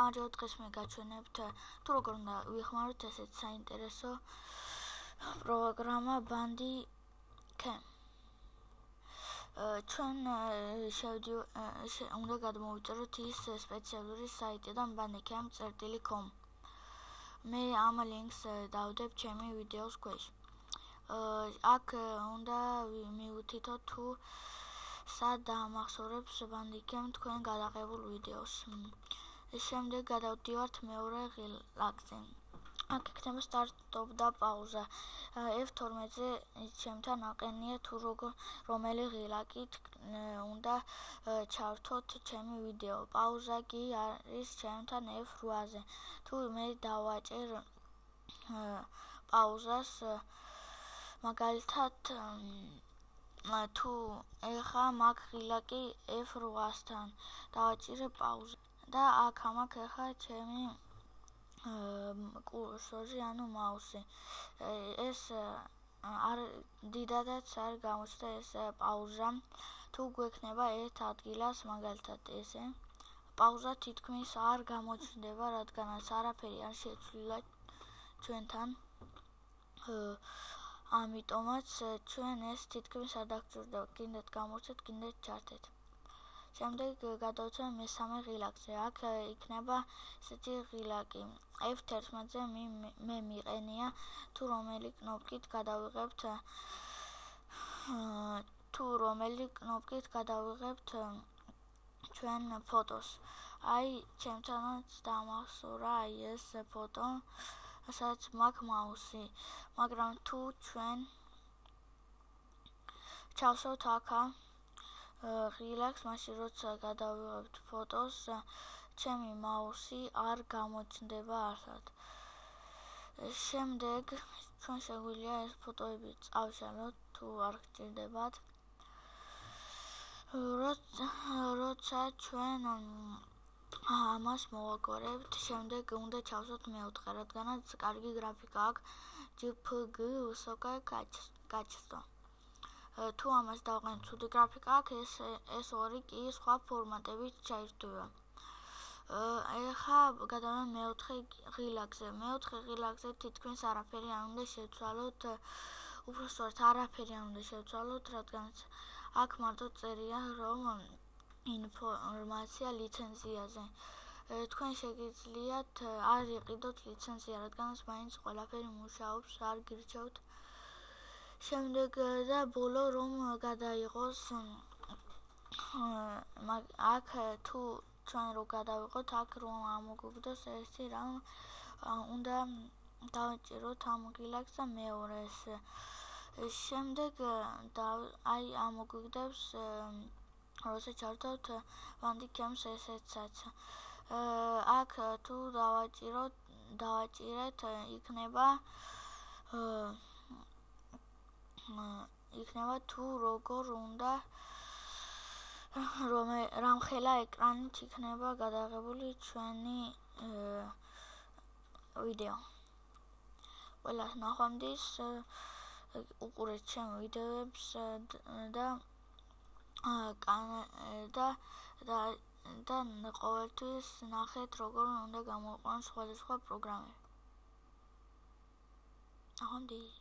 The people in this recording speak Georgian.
გამარჯობა, დღეს მე გაჩვენებთ თუ როგორ უნდა ვიხმაროთ ესეთ საინტერესო პროგრამა Bandicam. ჩვენ უნდა გადმოვიწეროთ ის სპეციალური საიტიდან bandicam.com. მე ამ ლინკს დავდებ ჩემი ვიდეოს ქვეშ. აქ უნდა მივუთითოთ თუ სად დაამახსოვრებს Bandicam თქვენ გადაღებულ ვიდეოს. შემდეგ გადავდივართ მეორე ღილაკზე. აქ იქნება სტარტ-სტოპ და პაუზა. F12-ზე ჩემთან აყენია თუ რომელი ღილაკით უნდა ჩავთოთ ჩემი ვიდეო. პაუზა კი არის ჩემთან F8-ზე. თუ მე დავაჭერ პაუზას, მაგალითად თუ ეხა მაგ ღილაკი F8-თან დავაჭირე პაუზა და აქ ეხა ჩემი კურსორი, ანუ მაუსი. ეს დიდადაც არ გამოჩნდა ეს პაუზა. თუ გვექნება ერთ ადგილას, მაგალითად ესე, პაუზა თითქმის არ გამოჩნდება, რადგანაც არაფერი არ შეცვლილა ჩვენთან. ამიტომაც ჩვენ ეს თითქმის არ დაგჭირდება. გინდათ გამოვცეთ, გინდათ ჩართეთ. შემდეგ გადავწევთ მესამე ღილაკზე. აქ იქნება ესეთი ღილაკი. F11-ზე მე მიყენია თუ რომელი კნოპკით გადავიღებთ ჩვენ ფოტოს. ჩემთანაც დამახსოვრა ეს ფოტო, სადაც მაქვს მაუსი, მაგრამ თუ ჩვენ ჩავსვათ აქა ღილაკს, მაშინ როცა გადავიღებთ ფოტოს, ჩემი მაუსი არ გამოჩნდება არსად. შემდეგ ჩვენ შეგვიძლია ეს ფოტოები წავშალოთ თუ არ გჭირდებათ. როცა ჩვენ ამას მოვაგვარებთ, შემდეგ უნდა ჩავსვათ მეოთხე, რადგანაც კარგი გრაფიკა აქვს, JPG ვысокая качество. თუ ამას დავყენთ, ცუდი გრაფიკა აქვს, ეს ორი კი სხვა ფორმატებით ჩაირთვება. ეხა გადავიდეთ მეოთხე ღილაკზე. მეოთხე ღილაკზე თითქმის არაფერი არ უნდა შევცვალოთ, უბრალოდ არაფერი არ უნდა შევცვალოთ, რადგანაც აქ მარტო წერია, რომ ინფორმაცია ლიცენზიაზე. თქვენ შეგიძლიათ არ იყიდოთ ლიცენზია, რადგანაც მაინც ყველაფერი მუშაობს, არ გირჩევთ. შემდეგ და ბოლო რომ გადაიღოს, აქ თუ ჩვენ რო გადავიღოთ, აქ რომ ამოგვიგდოს ერთი რამ, უნდა დავაჭიროთ ამ ღილაკს და მეორეს. შემდეგ ამოგვიგდებს, როცა ჩავთავთ Bandicam-ს ესეცაც. აქ თუ დავაჭირეთ, იქნება თუ როგორ უნდა რამხელა ეკრანით იქნება გადაღებული ჩვენი ვიდეო. ყველას ნახვამდის, უყურეთ ჩემ ვიდეოებს და ყოველთვის ნახეთ როგორ უნდა გამოიყვანოს სხვადასხვა პროგრამები. ნახვამდის.